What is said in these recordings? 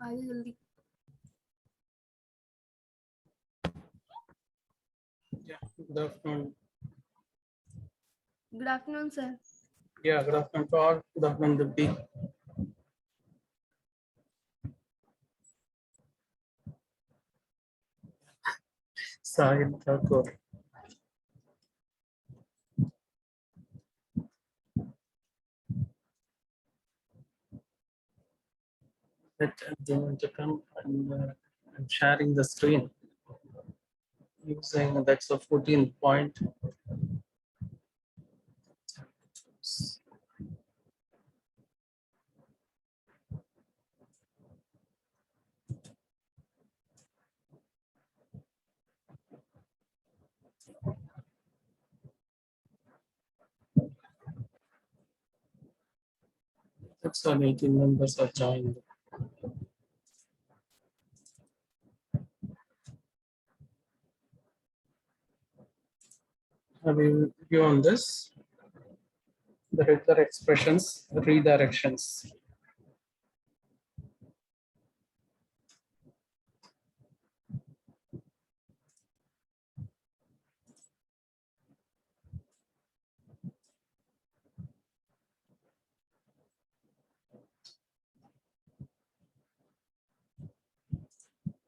आइए जल्दी. Yeah, good afternoon. Good afternoon, sir. Yeah, good afternoon to all. Good afternoon, Dipti. Sahil Thakur. Let them to come and I'm sharing the screen using that's a 14 point. That's all 18 members are joined. Have you view on this? The regular expressions, redirections.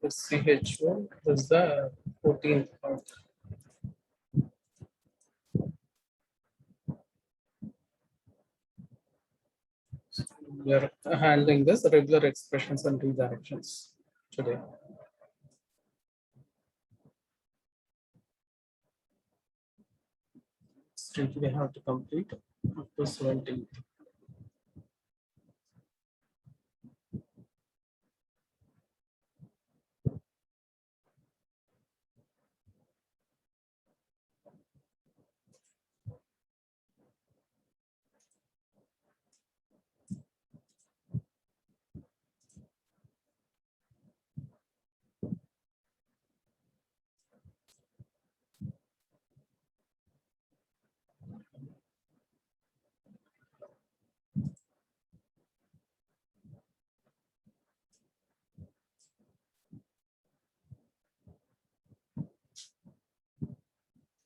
The CH1 is the 14th point. We are handling this regular expressions and redirections today. Still we have to complete up to 17.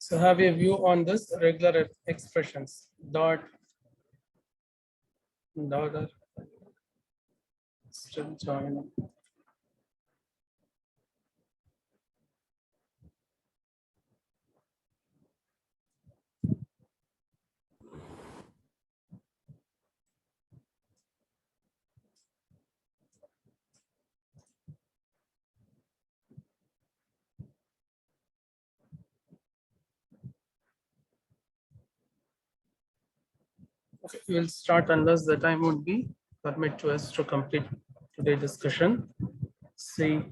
So have a view on this regular expressions. Dot. Still join. Okay, we will start unless the time would be permit to us to complete today's discussion. See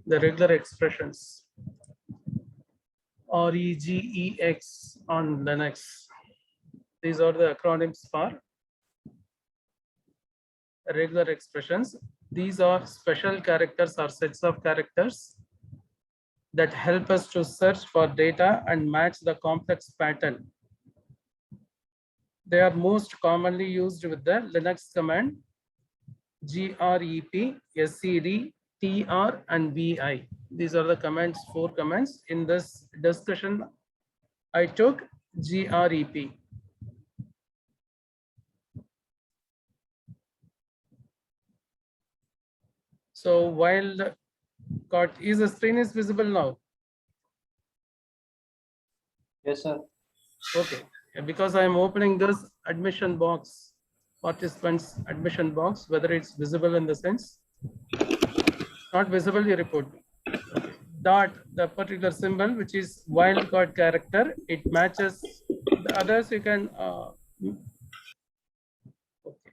the regular expressions. REGEX on Linux. These are the acronyms for regular expressions. These are special characters or sets of characters that help us to search for data and match the complex pattern. They are most commonly used with the Linux command grep, scd, tr, and vi. These are the commands, 4 commands. In this discussion, I took grep. So while the screen is visible now? Yes, sir. Okay, because I am opening this admission box, participants admission box, whether it's visible in the sense, not visible, you report. Okay. Dot, the particular symbol, which is wildcard character, it matches the others. You can okay.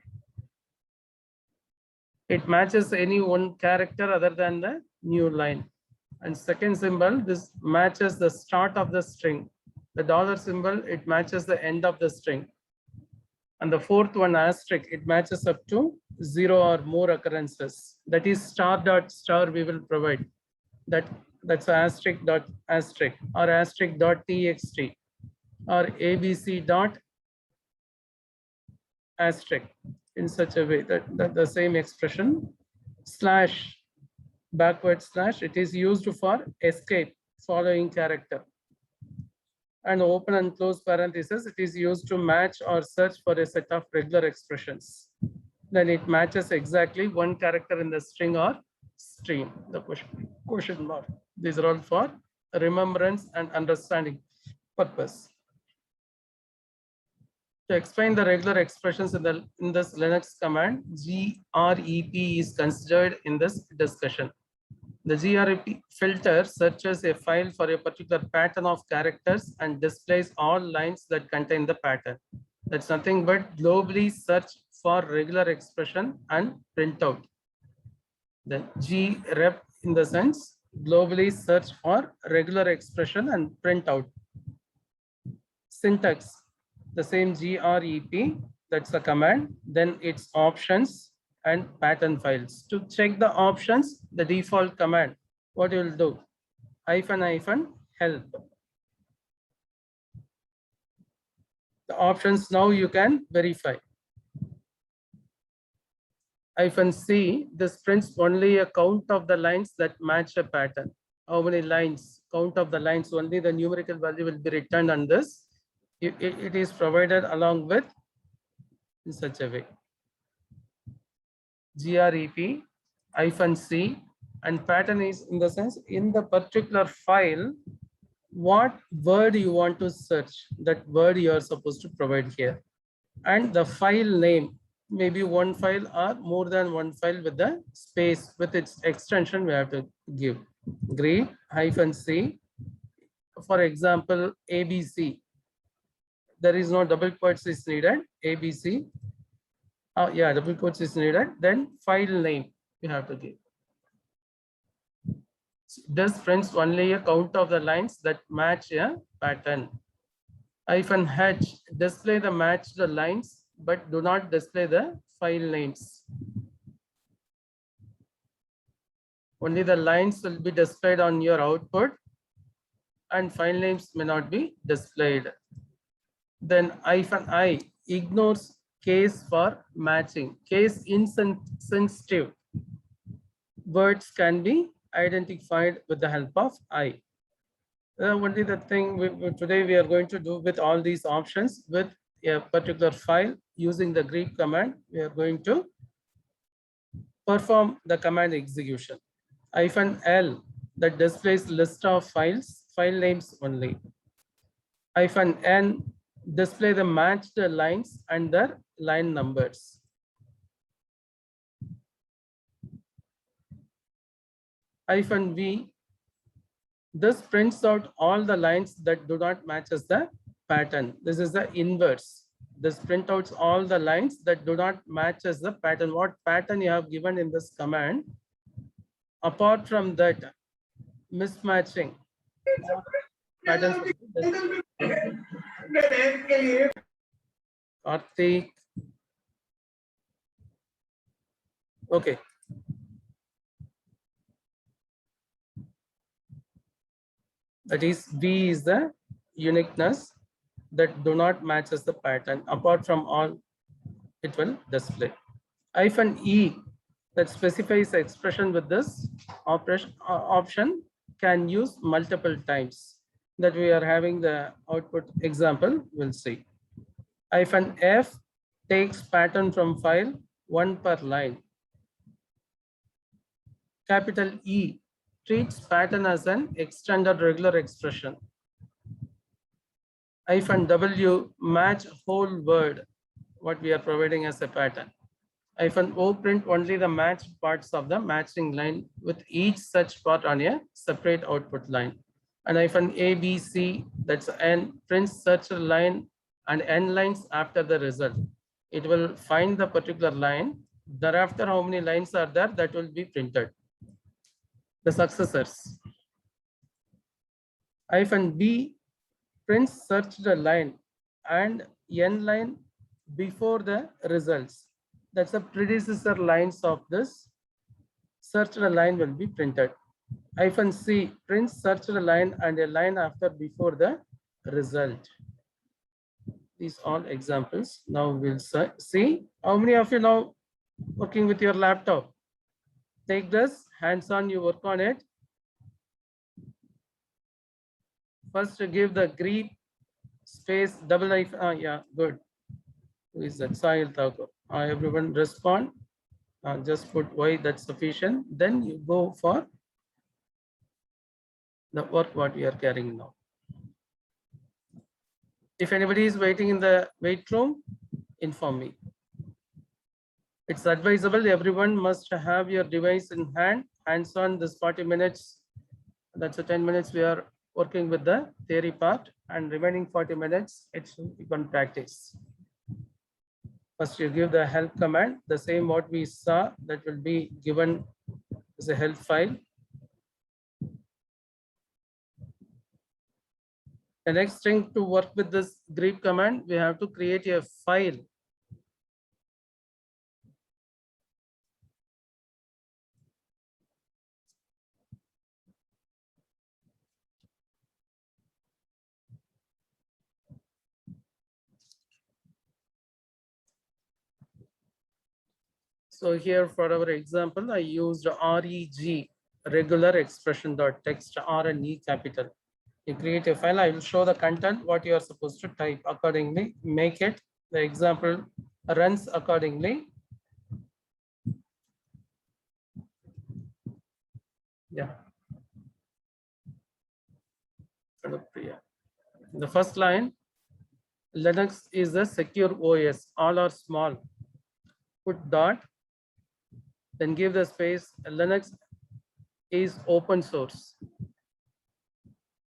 It matches any one character other than the new line. And second symbol, this matches the start of the string. The dollar symbol, it matches the end of the string. And the fourth one, asterisk, it matches up to 0 or more occurrences. That is star dot star we will provide. That's asterisk dot asterisk or asterisk dot txt or abc dot asterisk in such a way that the same expression. Slash, backward slash, it is used for escape following character. And open and close parenthesis, it is used to match or search for a set of regular expressions. Then it matches exactly one character in the string or stream, the question mark. These are all for remembrance and understanding purpose. To explain the regular expressions in this Linux command, grep is considered in this discussion. The grep filter searches a file for a particular pattern of characters and displays all lines that contain the pattern. That's nothing but globally search for regular expression and printout. Then grep in the sense globally search for regular expression and printout. Syntax, the same grep, that's the command, then its options and pattern files. To check the options, the default command, what you will do, --help. The options now you can verify. -c, this prints only a count of the lines that match a pattern. How many lines, count of the lines, only the numerical value will be returned on this. It is provided along with in such a way. grep -c, and pattern is in the sense in the particular file, what word you want to search, that word you are supposed to provide here. And the file name, maybe one file or more than one file with the space with its extension we have to give. grep -c, for example, ABC. There is no double quotes is needed, ABC. Yeah, double quotes is needed. Then file name you have to give. This prints only a count of the lines that match a pattern. -h, display the matched lines, but do not display the file names. Only the lines will be displayed on your output and file names may not be displayed. Then -i ignores case for matching. Case insensitive words can be identified with the help of I. Only the thing today we are going to do with all these options with a particular file using the grep command, we are going to perform the command execution. -l, that displays list of files, file names only. -n, display the matched lines and their line numbers. -v, this prints out all the lines that do not match the pattern. This is the inverse. This print outs all the lines that do not match the pattern. What pattern you have given in this command. Apart from that, mismatching patterns. Karthik. Okay. That is, V is the uniqueness that do not matches the pattern. Apart from all, it will display. -e, that specifies the expression with this option can use multiple times. That we are having the output example, we'll see. -f takes pattern from file, one per line. Capital E treats pattern as an extended regular expression. -w match whole word, what we are providing as a pattern. -o print only the matched parts of the matching line with each such part on a separate output line. And -abc, that's n, prints such a line and n lines after the result. It will find the particular line. Thereafter, how many lines are there, that will be printed. The successors. -b prints search the line and n line before the results. That's the predecessor lines of this searched line will be printed. -c prints searched line and a line after before the result. These all examples. Now we'll see. How many of you now working with your laptop? Take this, hands on, you work on it. First, give the Greek space double if. Yeah, good. Who is that? Sahil Thakur. Everyone respond. Just put Y, that's sufficient. Then you go for the work what we are carrying now. If anybody is waiting in the wait room, inform me. It's advisable everyone must have your device in hand, hands on this 40 minutes. That's a 10 minutes we are working with the theory part, and remaining 40 minutes, it's you can practice. First, you give the help command, the same what we saw, that will be given as a help file. The next thing to work with this grep command, we have to create a file. So here for our example, I used reg, regular expression dot text, R and E capital. You create a file, I will show the content, what you are supposed to type accordingly, make it, the example runs accordingly. Yeah. The first line, Linux is a secure OS, all are small. Put dot, then give the space, Linux is open source.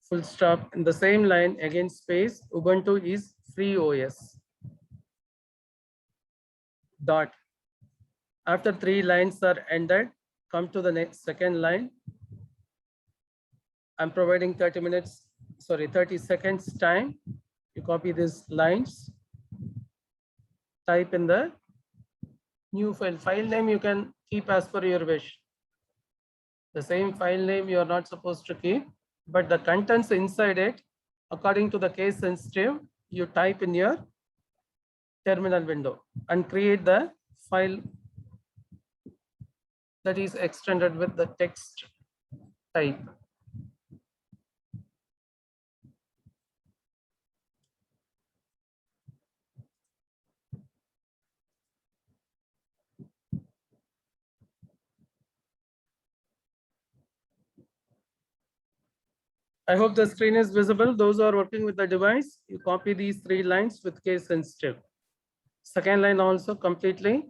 Full stop. In the same line, again space, Ubuntu is free OS. Dot. After 3 lines are ended, come to the next second line. I'm providing 30 seconds time. You copy these lines, type in the new file. File name you can keep as per your wish. The same file name you are not supposed to keep, but the contents inside it, according to the case sensitive, you type in your terminal window and create the file that is extended with the text type. I hope the screen is visible. Those who are working with the device, you copy these 3 lines with case sensitive. Second line also completely,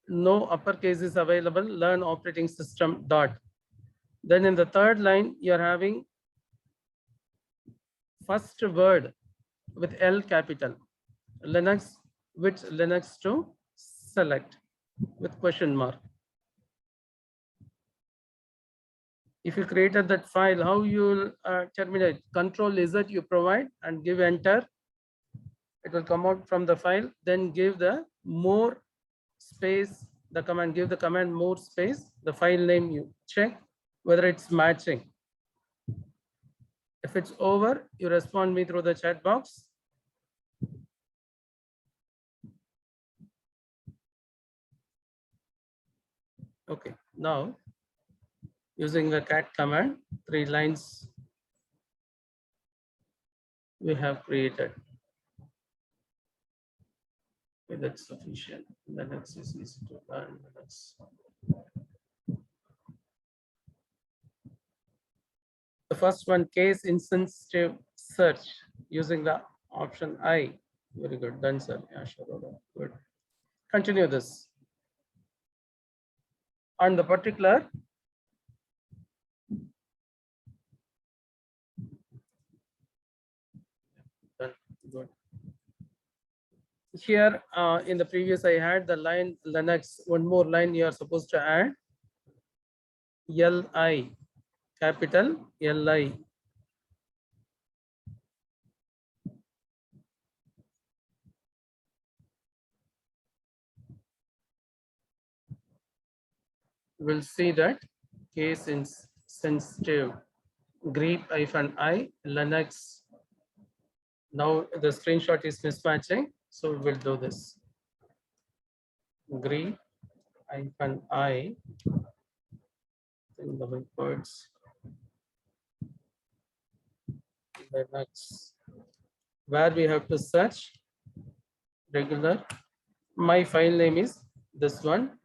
no uppercase is available, learn operating system dot. Then in the third line, you're having first word with L capital, Linux, which Linux to select with question mark. If you created that file, how you'll terminate? Control Z you provide and give enter. It will come out from the file. Then give the more space, the command, give the command more space, the file name you check whether it's matching. If it's over, you respond me through the chat box. Okay, now using the cat command, 3 lines we have created. Okay, that's sufficient. The next is easy to learn. The first one, case insensitive search using the option I. Very good, done, sir. Yeah, sure. Good. Continue this. On the particular, done. Good. Here in the previous, I had the line Linux. One more line you are supposed to add. LI, capital LI. We'll see that case sensitive grep-i Linux. Now the screenshot is mismatching, so we'll do this. Grep-i in the reports. Linux, where we have to search regular. My file name is this one,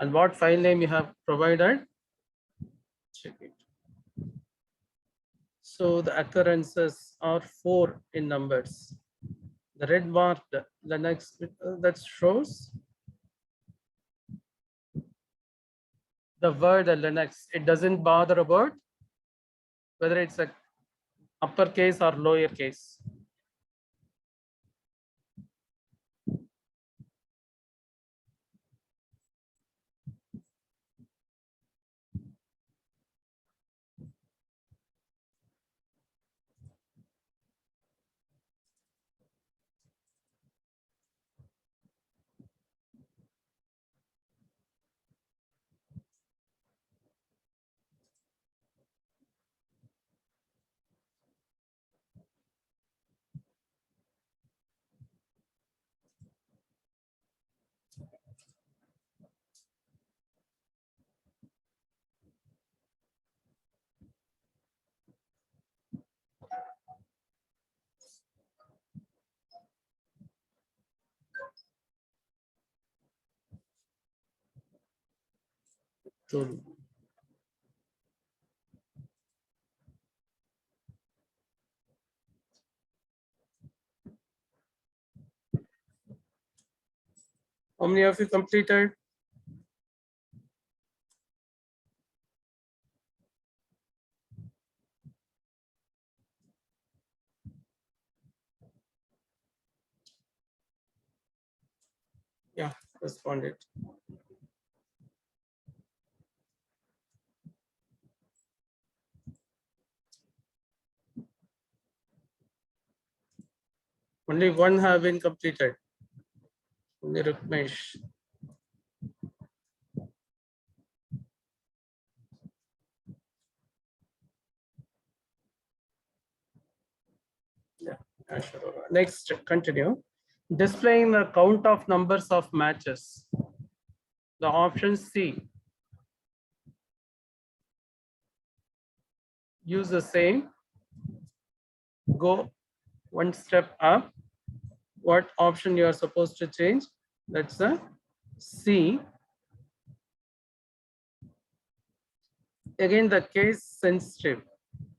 and what file name you have provided, check it. So the occurrences are 4 in numbers. The red marked Linux that shows the word Linux. It doesn't bother about whether it's a uppercase or lowercase. So how many of you completed? Yeah, responded. Only one have been completed. Only Rukmesh. Yeah, sure. Next, continue. Displaying the count of numbers of matches. The option C. Use the same. Go one step up. What option you are supposed to change? That's the C. Again, the case sensitive.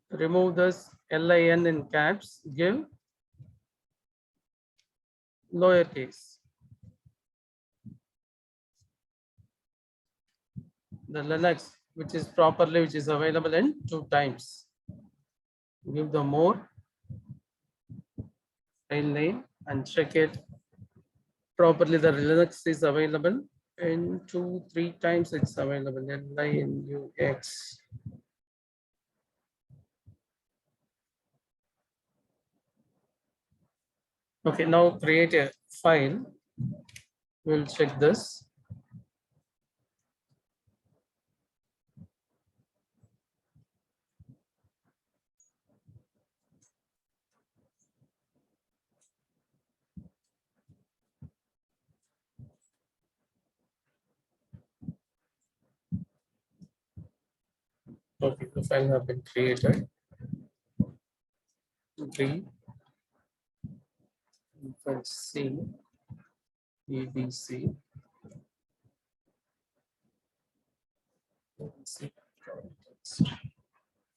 Remove this LIN in caps. Give lowercase. The Linux, which is properly, which is available in 2 times. Give the more file name and check it properly. The Linux is available in 2-3 times. It's available in LINUX. Okay, now create a file. We'll check this. Okay, the file have been created. B, C, EBC.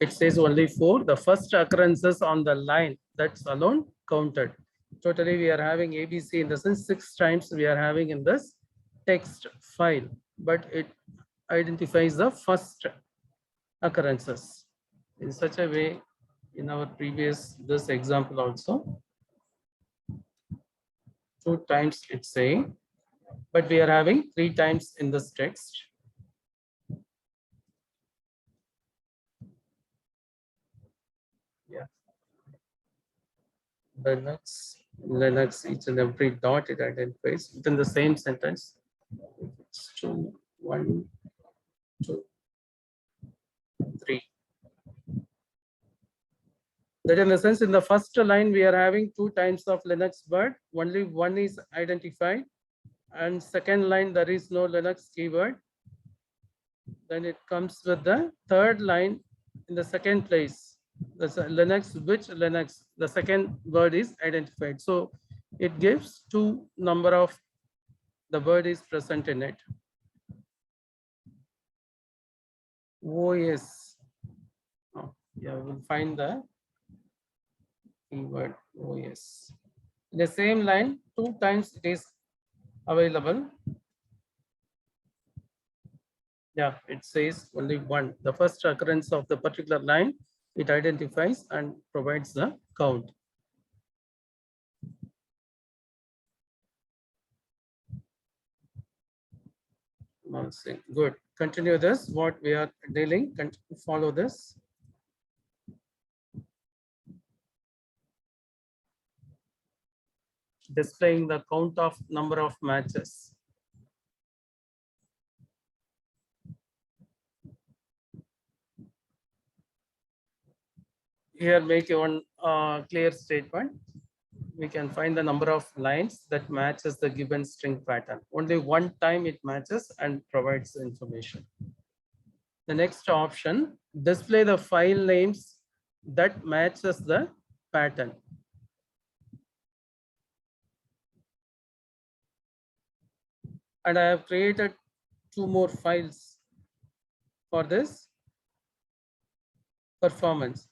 It says only 4. The first occurrences on the line, that's alone counted. Totally, we are having ABC in the sense 6 times we are having in this text file, but it identifies the first occurrences in such a way. In our previous this example also 2 times it's saying, but we are having 3 times in this text. Yeah, Linux, each and every dot it identifies within the same sentence. It's 2, 1, 2, 3. That in the sense, in the first line, we are having 2 times of Linux word, only one is identified. And second line, there is no Linux keyword. Then it comes with the third line in the second place. That's Linux, which Linux, the second word is identified. So it gives two number of the word is present in it. OS. Oh, yeah, we'll find the keyword OS. In the same line, two times it is available. Yeah, it says only one. The first occurrence of the particular line, it identifies and provides the count. Good. Continue this. What we are dealing. Follow this. Displaying the count of number of matches. Here, make one clear statement. We can find the number of lines that matches the given string pattern. Only one time it matches and provides the information. The next option, display the file names that matches the pattern. And I have created two more files for this performance.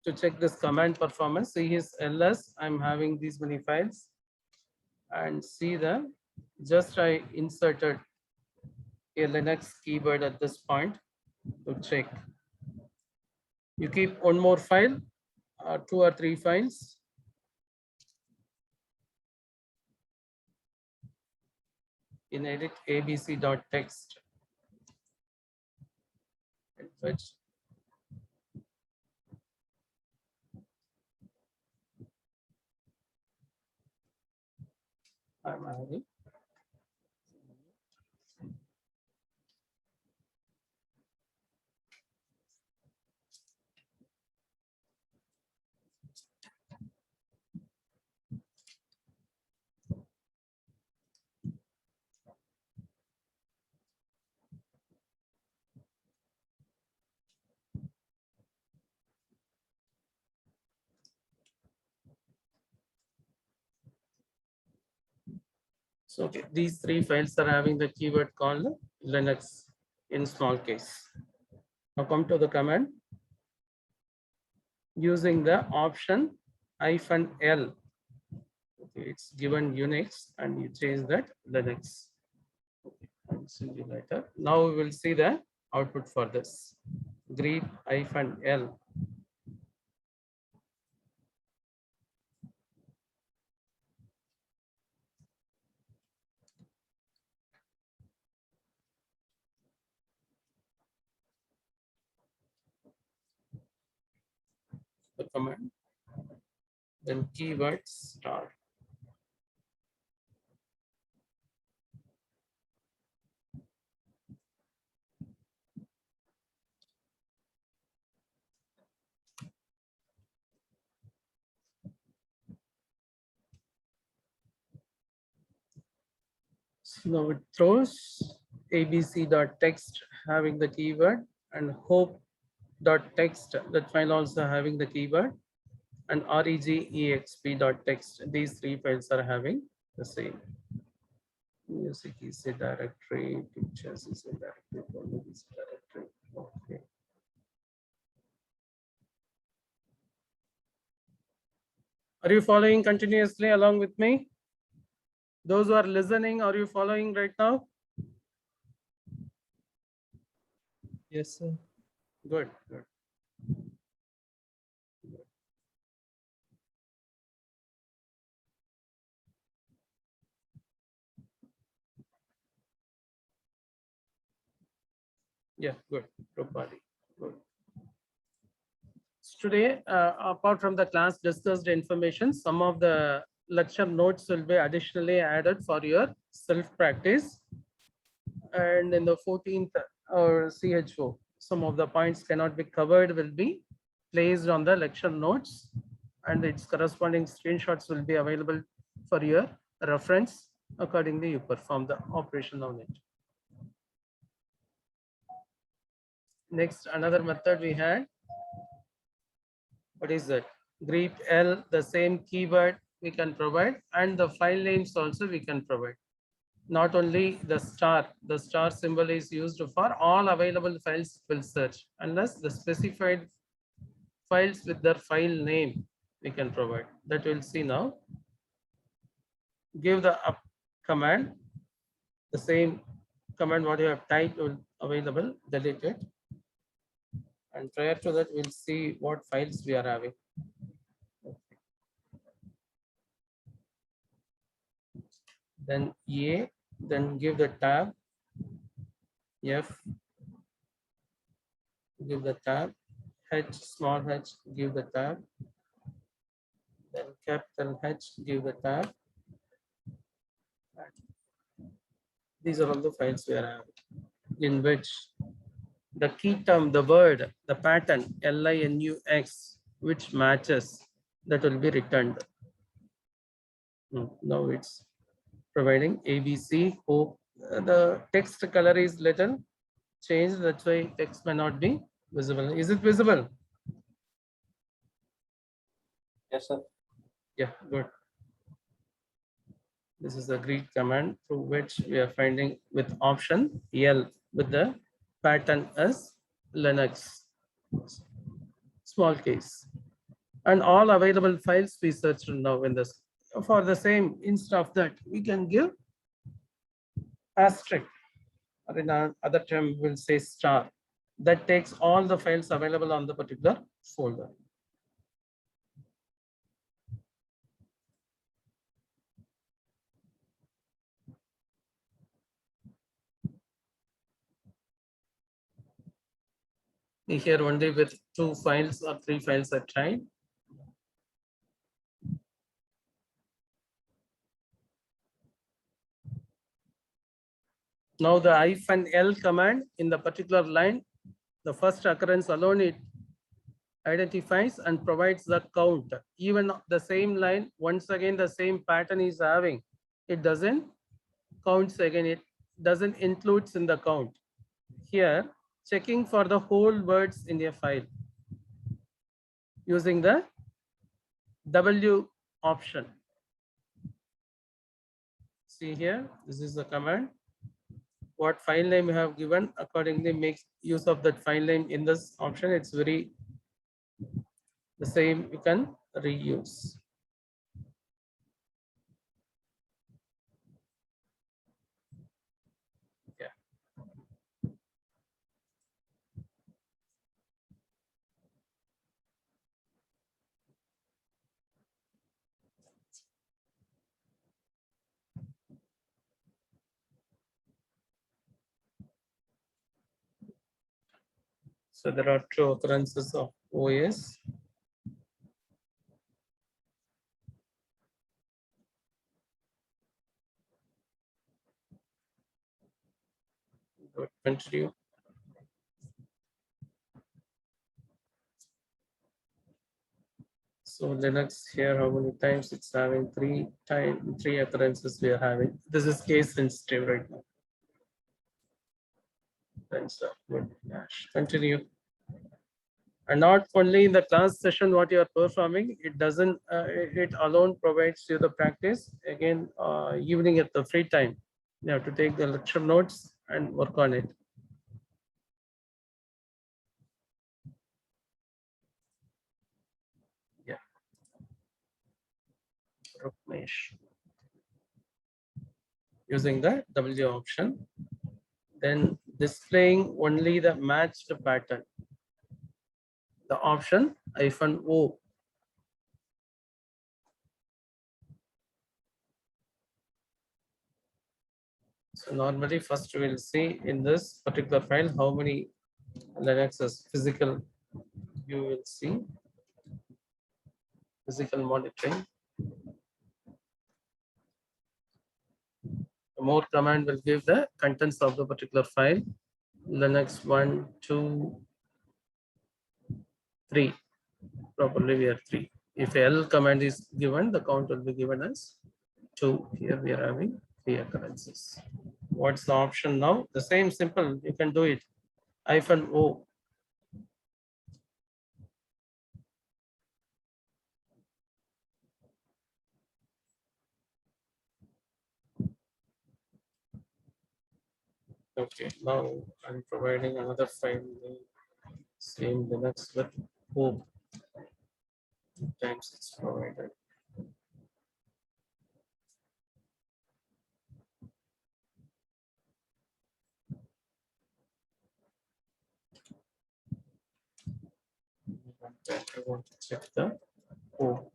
To check this command performance, see his ls, I'm having these many files, and see the, just I inserted a Linux keyword at this point to check. You keep one more file, 2 or 3 files. In edit abc.txt. Fetch. I'm having. So okay, these 3 files are having the keyword called Linux in small case. Now come to the command using the option -L. Okay, it's given Unix and you change that Linux. Okay, I'll see you later. Now we will see the output for this. Greet -L. The command, then keyword star. So now it throws abc.txt having the keyword and hope.txt, that file also having the keyword, and regexp.txt. These 3 files are having the same. Music is a directory, pictures is a directory, volume is a directory. Okay. Are you following continuously along with me? Those who are listening, are you following right now? Yes, sir. Good, good. Yeah, good. Propali. Good. Today, apart from the class discussed information, some of the lecture notes will be additionally added for your self-practice. And in the 14th or CHO, some of the points cannot be covered will be placed on the lecture notes, and its corresponding screenshots will be available for your reference. Accordingly, you perform the operation on it. Next, another method we had. What is that? Greet L, the same keyword we can provide, and the file names also we can provide. Not only the star symbol is used for all available files will search, unless the specified files with their file name we can provide. That we'll see now. Give the up command, the same command what you have typed will available, delete it. And prior to that, we'll see what files we are having. Then A, then give the tab, F, give the tab, H, small h, give the tab, then capital H, give the tab. These are all the files we are having, in which the key term, the word, the pattern, LINUX, which matches, that will be returned. Now it's providing ABC. Hope the text color is little changed. That's why text may not be visible. Is it visible? Yes, sir. Yeah, good. This is the greet command through which we are finding with option L with the pattern as Linux, small case. And all available files we searched now in this. For the same, instead of that, we can give asterisk, or in other term, we'll say star. That takes all the files available on the particular folder. Here only with 2 files or 3 files at time. Now the -L command in the particular line, the first occurrence alone it identifies and provides the count. Even the same line, once again the same pattern is having, it doesn't counts again, it doesn't includes in the count. Here, checking for the whole words in a file using the W option. See here, this is the command. What file name you have given, accordingly make use of that file name in this option. It's very the same, you can reuse. Yeah. So there are 2 occurrences of OS. Continue. So Linux here, how many times it's having 3 occurrences we are having. This is case sensitive right now. Thanks. Continue. And not only in the class session what you are performing, it doesn't, it alone provides you the practice. Again, evening at the free time, you have to take the lecture notes and work on it. Yeah. Rukmesh. Using the W option, then displaying only the matched pattern. The option -O. So normally first we'll see in this particular file how many Linux's physical you will see. Physical monitoring. The more command will give the contents of the particular file. Linux 1, 2, 3. Properly we are 3. If L command is given, the count will be given as 2. Here we are having 3 occurrences. What's the option now? The same simple, you can do it. -O. Okay, now I'm providing another file name, same Linux with hope. Times it's provided. I want to check the hope.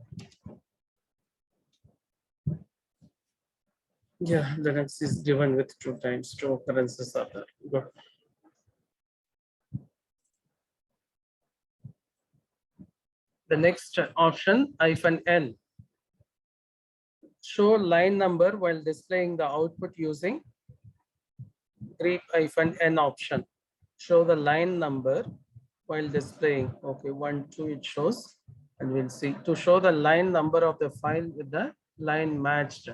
Yeah, Linux is given with 2 times, 2 occurrences are there. Good. The next option, -n. Show line number while displaying the output using -n option. Show the line number while displaying. Okay, 1, 2 it shows, and we'll see. To show the line number of the file with the line matched,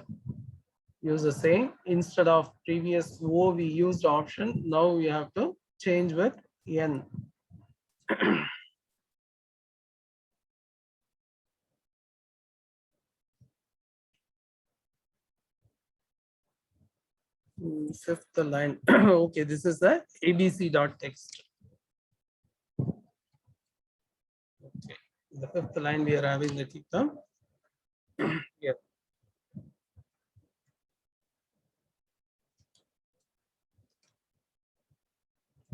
use the same. Instead of previous O we used option, now we have to change with n. Fifth line. Okay, this is the abc.text. Okay, the fifth line we are having the keep here.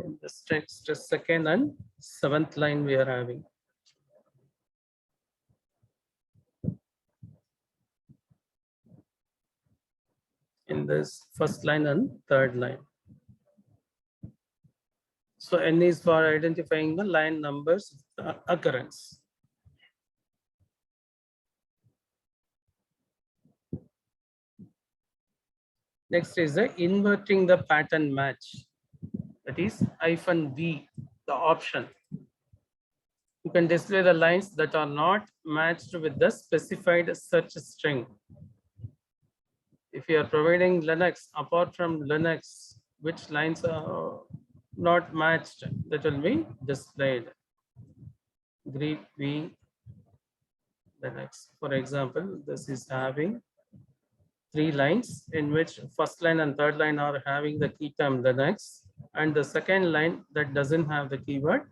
In this text, second and seventh line we are having. In this first line and third line. So N is for identifying the line numbers occurrence. Next is the inverting the pattern match. That is -v, the option. You can display the lines that are not matched with the specified search string. If you are providing Linux, apart from Linux, which lines are not matched, that will be displayed. Greet v Linux. For example, this is having 3 lines in which first line and third line are having the key term Linux, and the second line that doesn't have the keyword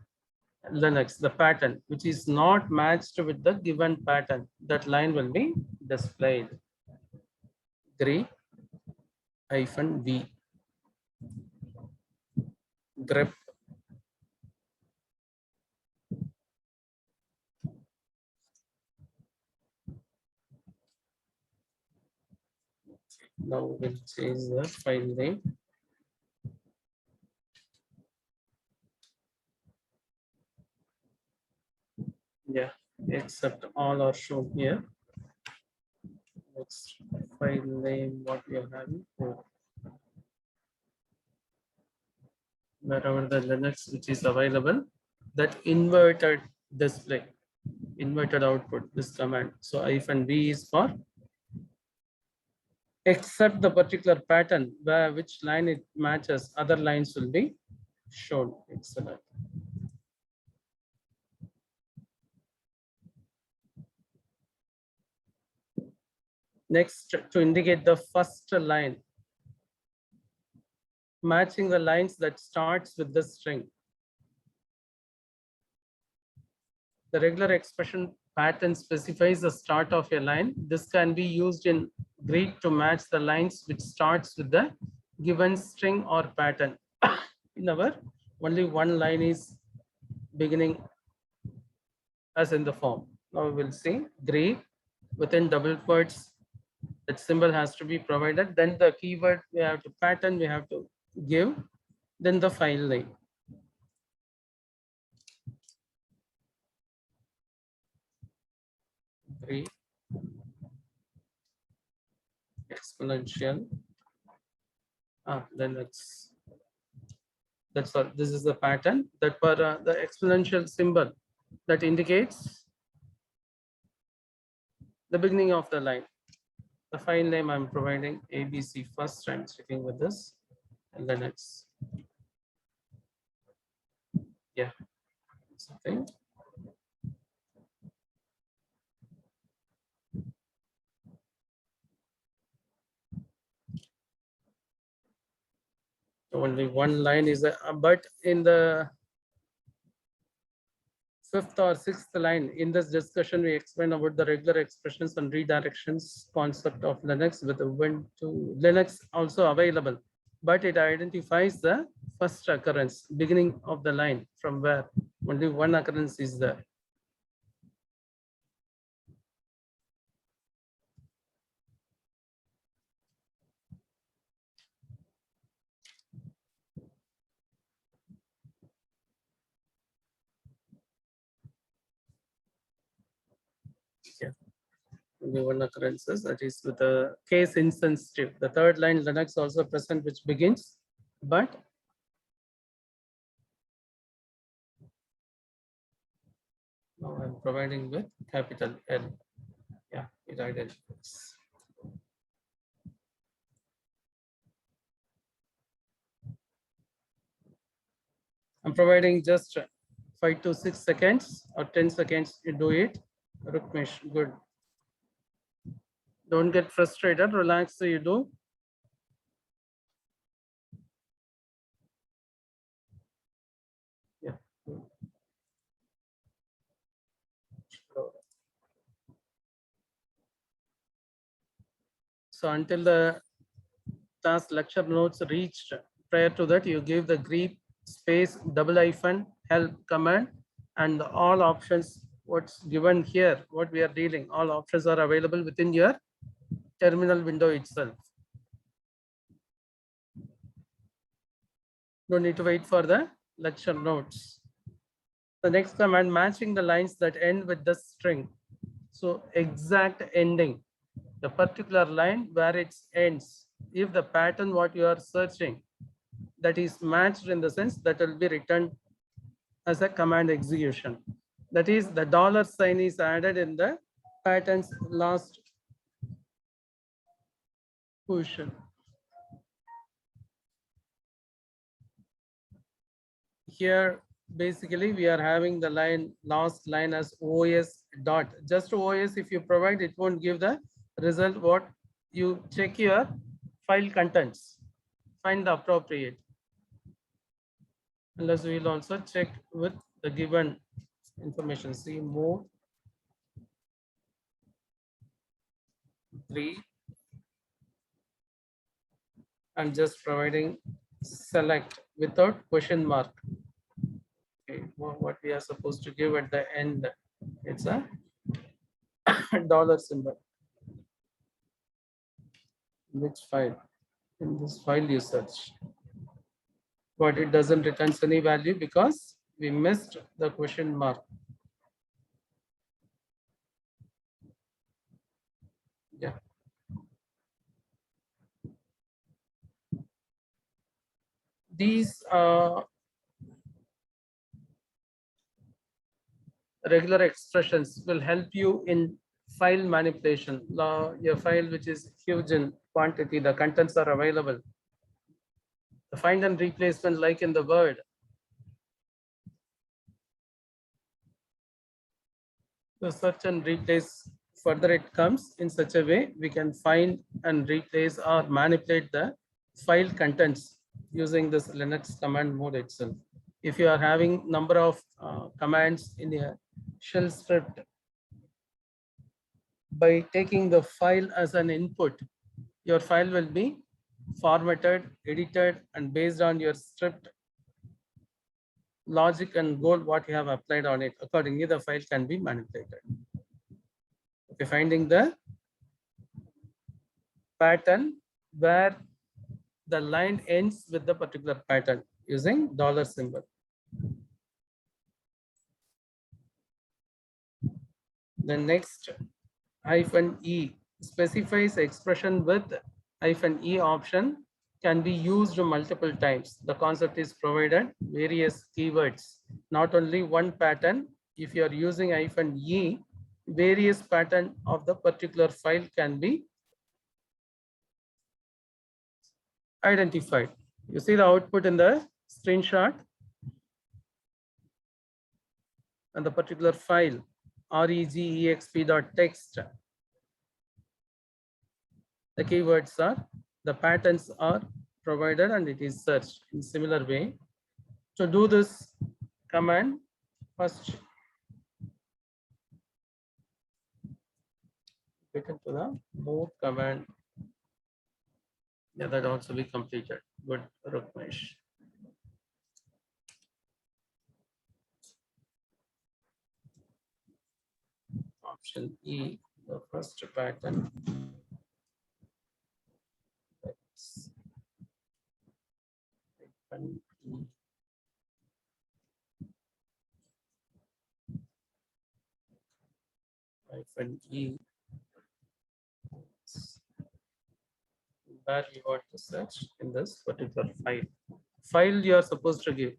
Linux, the pattern, which is not matched with the given pattern, that line will be displayed. Greet -v grep. Now we'll change the file name. Yeah, except all are shown here. Next file name, what we are having. Wherever the Linux which is available, that inverted display, inverted output, this command. So -v is for except the particular pattern where which line it matches, other lines will be shown. Excellent. Next, to indicate the first line, matching the lines that starts with the string. The regular expression pattern specifies the start of a line. This can be used in Greek to match the lines which starts with the given string or pattern. In our, only one line is beginning as in the form. Now we will see Greek within double quotes, that symbol has to be provided. Then the keyword we have to pattern we have to give. Then the file name. Greek exponential. Then that's all. This is the pattern that for the exponential symbol that indicates the beginning of the line. The file name I'm providing ABC first. I'm checking with this and then it's yeah something. Only one line is but in the fifth or sixth line in this discussion, we explain about the regular expressions and redirections concept of Linux with Ubuntu. Linux also available, but it identifies the first occurrence, beginning of the line from where only one occurrence is there. Yeah. Only one occurrences, that is with the case insensitive. The third line Linux also present, which begins, but now I'm providing with capital L. Yeah, it identifies. I'm providing just 5 to 6 seconds or 10 seconds. You do it. Rukmesh, good. Don't get frustrated. Relax. So you do. Yeah. So until the task lecture notes reached, prior to that, you give the greep space -- help command and all options. What's given here, what we are dealing, all options are available within your terminal window itself. Don't need to wait for the lecture notes. The next command, matching the lines that end with the string. So exact ending, the particular line where it ends. If the pattern what you are searching, that is matched in the sense that will be returned as a command execution. That is, the $sign is added in the pattern's last position. Here, basically, we are having the line, last line as OS dot. Just OS, if you provide, it won't give the result. What you check your file contents, find the appropriate. Unless we will also check with the given information. See move 3 and just providing select without question mark. Okay, what we are supposed to give at the end, it's a dollar symbol. Which file? In this file you search. But it doesn't return any value because we missed the question mark. Yeah. These regular expressions will help you in file manipulation. Your file which is huge in quantity, the contents are available. The find and replacement like in the Word. The search and replace, further it comes in such a way we can find and replace or manipulate the file contents using this Linux command mode itself. If you are having number of commands in a shell script, by taking the file as an input, your file will be formatted, edited, and based on your script logic and goal what you have applied on it, accordingly the file can be manipulated. Okay, finding the pattern where the line ends with the particular pattern using dollar symbol. The next -e specifies expression with -e option can be used multiple times. The concept is provided various keywords, not only one pattern. If you are using -e, various pattern of the particular file can be identified. You see the output in the screenshot, and the particular file regexp.txt. The keywords are, the patterns are provided and it is searched in similar way. To do this command, first get into the move command. Yeah, that also be completed. Good, Rukmesh. Option E, the first pattern. That's hyphen E. Hyphen E. Where you want to search in this particular file. File you are supposed to give.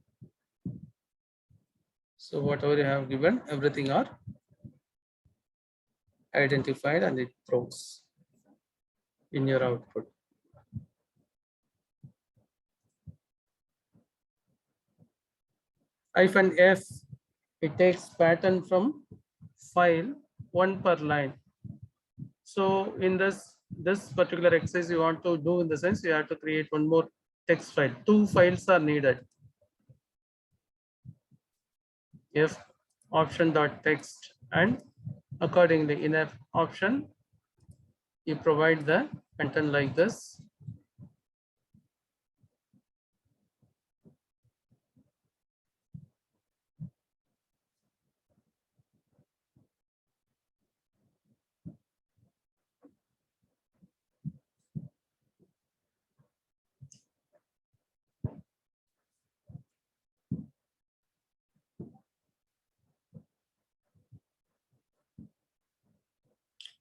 So whatever you have given, everything are identified and it throws in your output. Hyphen F, it takes pattern from file, one per line. So in this particular exercise you want to do, in the sense you have to create one more text file. Two files are needed. F option dot text, and accordingly in F option you provide the content like this.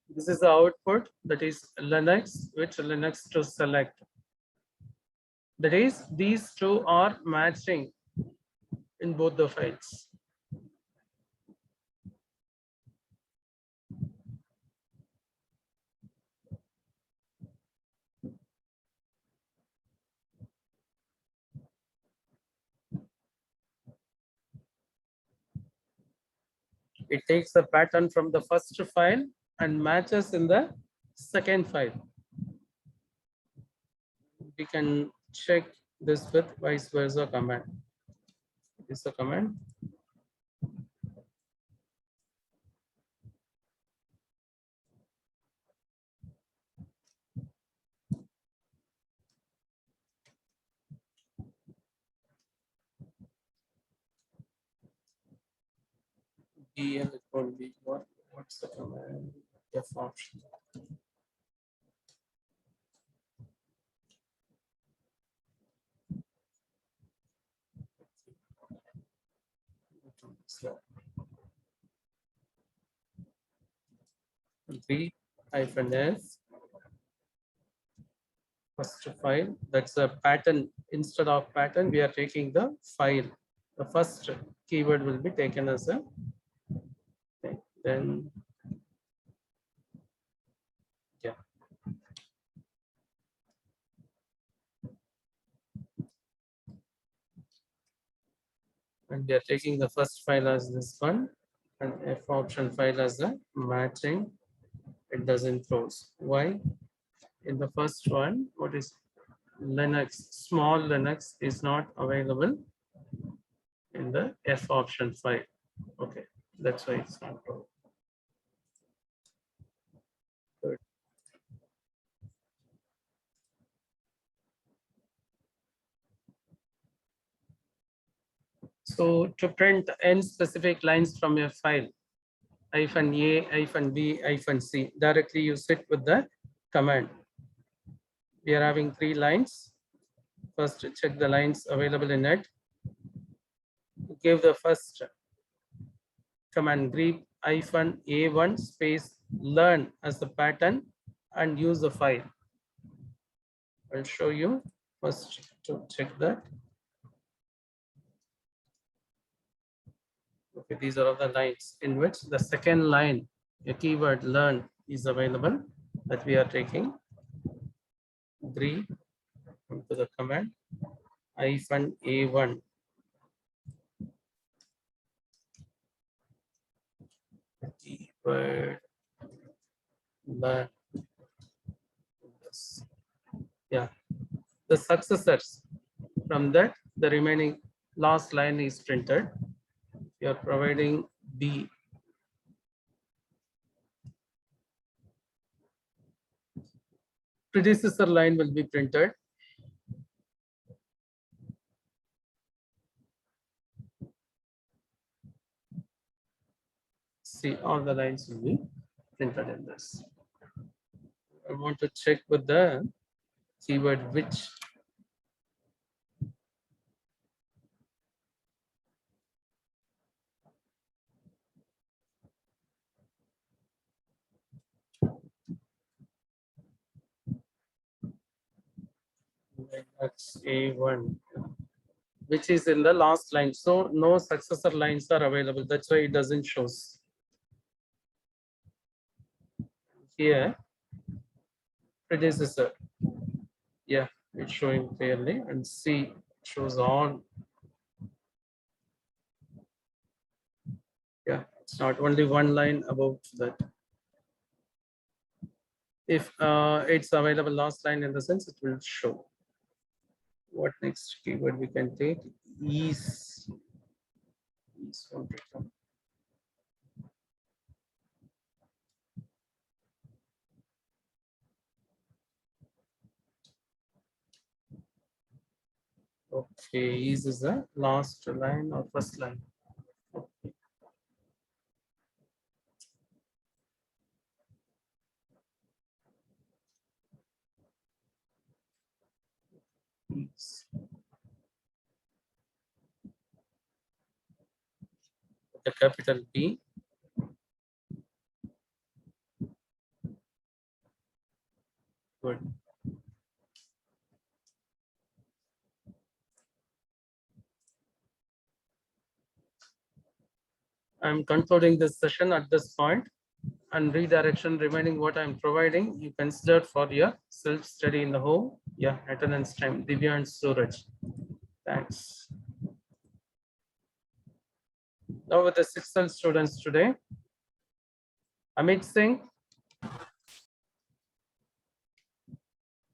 This is the output, that is Linux, which Linux to select. That is, these two are matching in both the files. It takes the pattern from the first file and matches in the second file. We can check this with vice versa command. This is the command. D and it will be what's the command? F option. B hyphen F, first file, that's a pattern. Instead of pattern, we are taking the file. The first keyword will be taken as a, okay, then yeah. And we are taking the first file as this one, and F option file as a matching. It doesn't throws. Why? In the first one, what is Linux, small Linux is not available in the F option file. Okay, that's why it's not thrown. Good. So to print n specific lines from your file, hyphen A, hyphen B, hyphen C, directly you sit with the command. We are having 3 lines. First, check the lines available in it. Give the first command greep hyphen A1 space learn as the pattern and use the file. I'll show you first to check that. Okay, these are all the lines in which the second line, a keyword learn is available, that we are taking. Agree to the command hyphen A1. Keyword learn. Yeah. the successors. From that, the remaining last line is printed. You are providing B. Predecessor line will be printed. See, all the lines will be printed in this. I want to check with the keyword which. That's A1, which is in the last line. So no successor lines are available. That's why it doesn't shows. Here, predecessor. Yeah, it's showing clearly, and C shows all. Yeah, it's not only one line about that. If it's available last line in the sense, it will show. What next keyword we can take? Is won't become. Okay, is the last line or first line? Okay. Is. The capital P. Good. I'm concluding this session at this point, and redirection remaining what I'm providing, you consider for your self-study in the home. Yeah, attendance time, Divya and Suraj. Thanks. Now with the 6th students today, Amit Singh.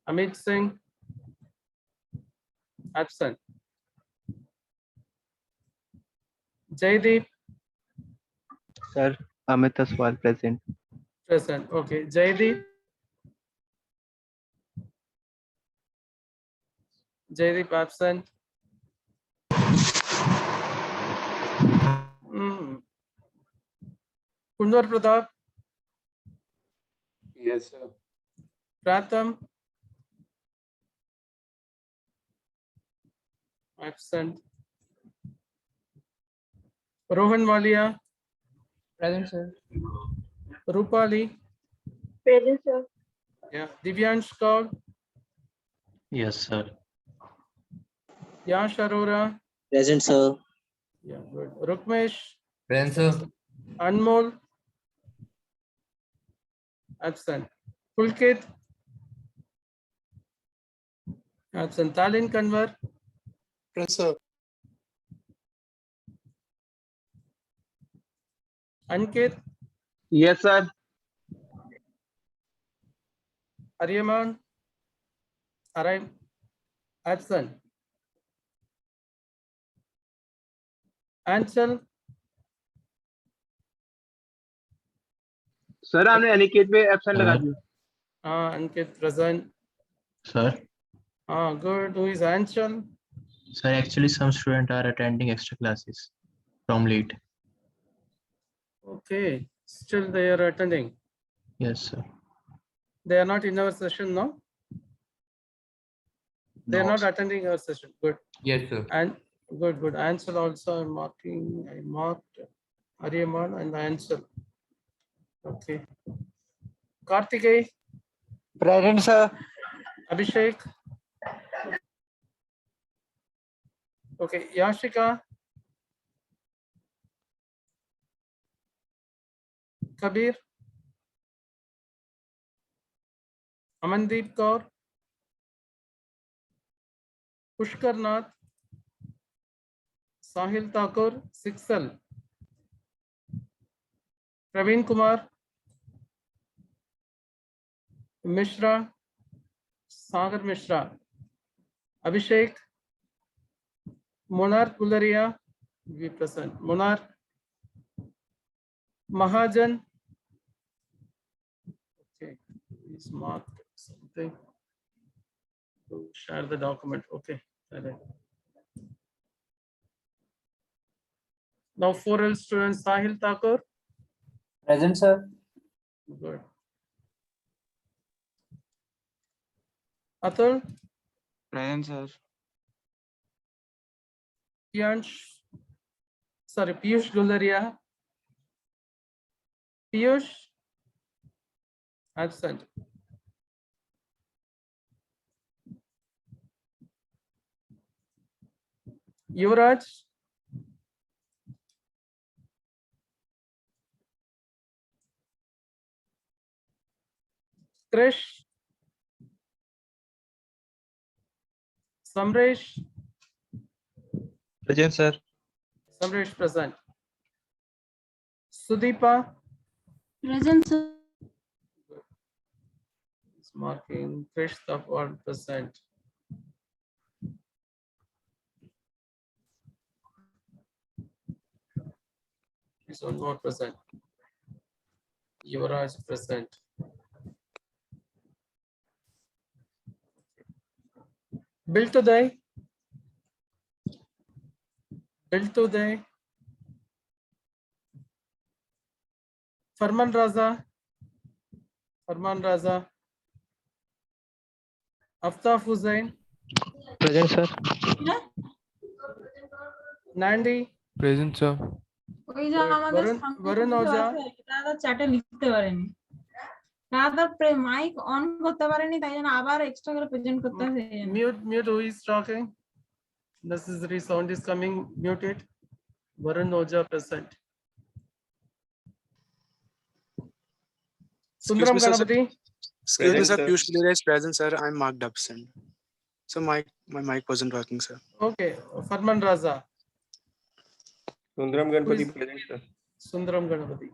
Amit Singh, absent. Jaideep. Sir, Amit Aswal present. Present. Okay, Jaideep. Jaideep absent. Kunwar Pratap. Yes, sir. Pratham. Absent. Rohan Walia. Present, sir. Rupali. Present, sir. Yeah. Divyansh Kaur. Yes, sir. Yash Arora. Present, sir. Yeah, good. Rukmesh. Present, sir. Anmol. Absent. Pulkit. Absent. Talin Kanwar. Present, sir. Ankit. Yes, sir. Aryaman. Arrive. Absent. Anchal. Sir हमने अनिकेत पे absent लगा दिया। Ankit present. Sir. Good. Who is Anchal? Sir, actually some students are attending extra classes from late. Okay. Still they are attending. Yes, sir. They are not in our session now. They are No, not sir. attending our session. Good. Yes, sir. And good. Ansel also I'm marking. I marked Aryaman and Ansel. Okay. Karthikey. Present, sir. Abhishek. Okay. Yashika. Kabir. Amandeep Kaur. Pushkar Nath. Sahil Thakur. Sixal. Praveen Kumar. Mishra. Sagar Mishra. Abhishek. Monarch Gularia, be present. Monarch. Mahajan. Okay, he's marked something to share the document. Okay. Now 4L student Sahil Thakur. Present, sir. Good. Atul. Present, sir. Piyush Gularia. Piyush. Absent. Yuvraj. Krish. Samresh. Present, sir. Samresh present. Sudeepa. Present, sir. Is marking. Krish Tapwar present. Is one more present. Yuvraj present. Bill today. Farman Raza. Aftaf Hussain. Present, sir. Nandi. Present, sir. ওই যে আমাদের Varun Oja. দাদা চ্যাটে লিখতে পারেনি দাদা mic on করতে পারেনি তাই জন্য আবার এক্সট্রা করে প্রেজেন্ট করতে হবে Mute who is talking. Necessary sound is coming. Mute it. Varun Oja present. Sundram Ganapati. Excuse me, sir. Piyush Gularia is present, sir. I'm marked absent. So my mic wasn't working, sir. Okay. Farman Raza. Sundram Ganapati present, sir. Sundram Ganapati.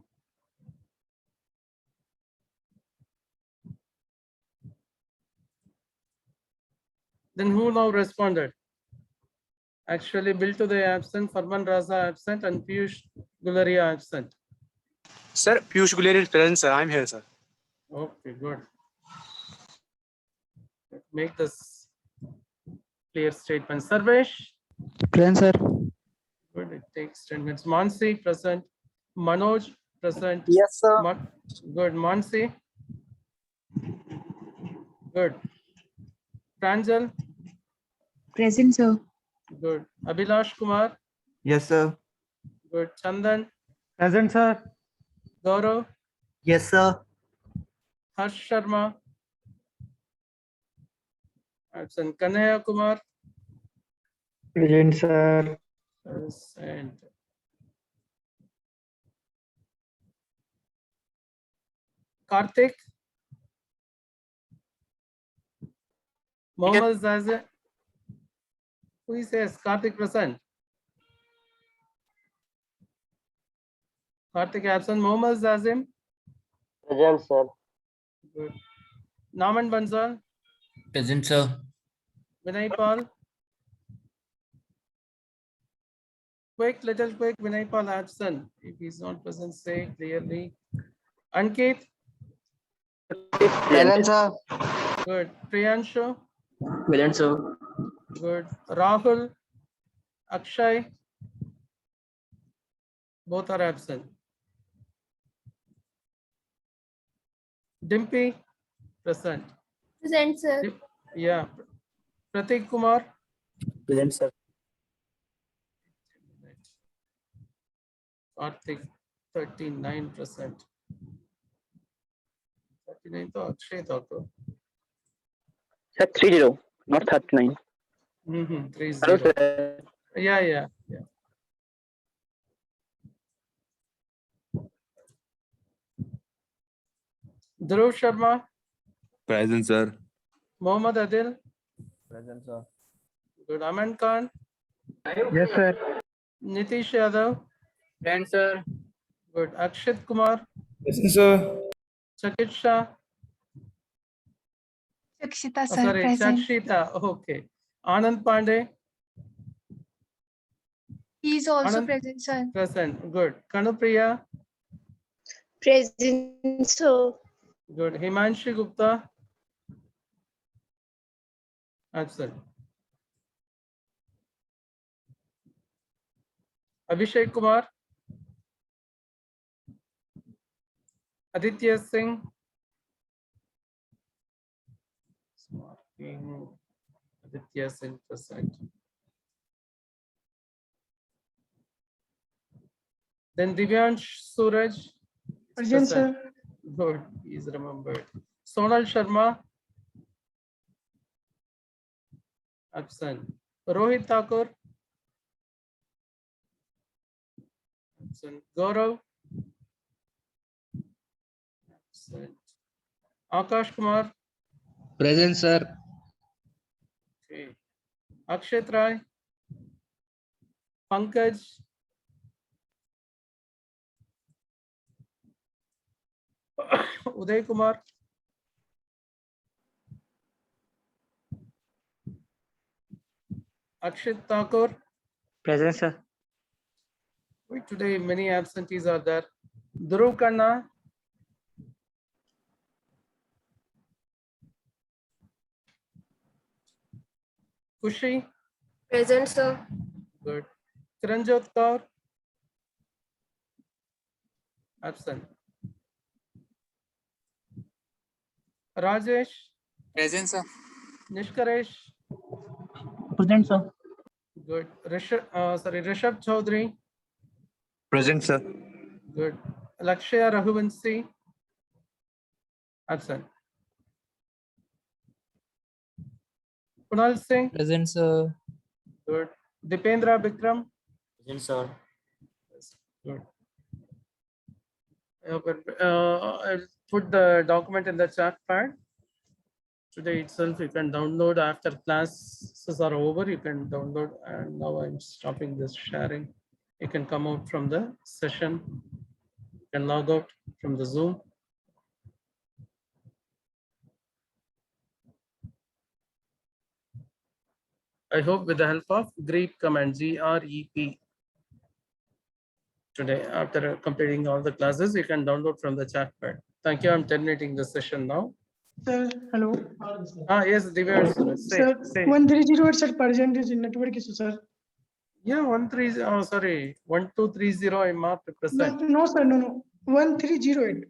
Then who now responded? Actually, Bill today absent, Farman Raza absent, and Piyush Gularia absent. Sir, Piyush Gularia is present, sir. I'm here, sir. Okay, good. Let's make this clear statement. Sarvesh. Present, sir. Good. It takes 10 minutes. Mansi present. Manoj present. Yes, sir. Good. Mansi. Good. Pranjal. Present sir Good. Abhilash Kumar. Yes, sir. Good. Chandan. Present, sir. Gaurav. Yes, sir. Harsh Sharma. Absent. Kanhaya Kumar. Present, sir. Present. Karthik. Mohammed Zazim. Who says Karthik present? Karthik absent. Mohammed Zazim. Present, sir. Good. Naman Bansal. Present, sir. Vinay Paul. Little quick. Vinay Paul absent. If he's not present, say clearly. Ankit. Present, sir. Good. Priyanshu. Present, sir. Good. Rahul. Akshay. Both are absent. Dimpy. Present. present sir Yeah. Pratik Kumar. Present, sir. Karthik 39%. 39 to Akshay to. Sir, 30, not 39. 30. Yeah. Dhruv Sharma. Present, sir. Mohammad Adil. Present, sir. Good. Aman Khan. Yes, sir. Nitish Yadav. Present, sir. Good. Akshit Kumar. Present, sir. Chakit Shah. Chakshita Sorry, Chakshita. Okay. Anand Pandey, He is also Anand? present, sir. present. Good. Kanupriya, Present, sir. good. Himanshi Gupta, absent. Abhishek Kumar, Aditya Singh, Aditya Singh present. Then Divyansh Suraj, Present, sir. good, he's remembered. Sonal Sharma, absent. Rohit Thakur, absent. Gaurav, absent. Akash Kumar, Present, sir. okay. Akshat Rai, Pankaj, Uday Kumar, Akshit Thakur. Present, sir. Wait, today many absentees are there. Dhruv Khanna, Kushi, Present, sir. good. Kiranjot Kaur, absent. Rajesh, Present, sir. Nishkaresh, Present, sir. good. Rishabh Chaudhary, Present, sir. good. Lakshya Raghuvanshi, absent. Kunal Singh, Present, sir. good. Dipendra Bikram, Present, sir. good. I'll put the document in the chat pad. Today itself, you can download after classes are over. You can download, and now I'm stopping this sharing. You can come out from the session. You can log out from the Zoom. I hope with the help of GREEP command, GREP. Today, after completing all the classes, you can download from the chat pad. Thank you. I'm terminating the session now. Sir, hello. Yes, Divya. Sir, 130 at sir percentage in network issue, sir. Yeah, 1230 I marked present. No, sir, no. 1308.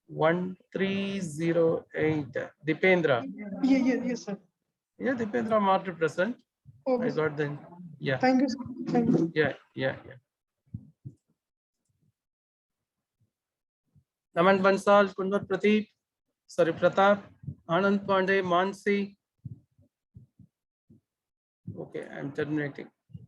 1308. Dipendra. Yes, sir. Yeah, Dipendra marked present. Okay. I got the, yeah. Thank you, sir. Thank you. Yeah. Naman Bansal, Kunwar Pradeep, Pratap, Anand Pandey, Mansi. Okay, I'm terminating.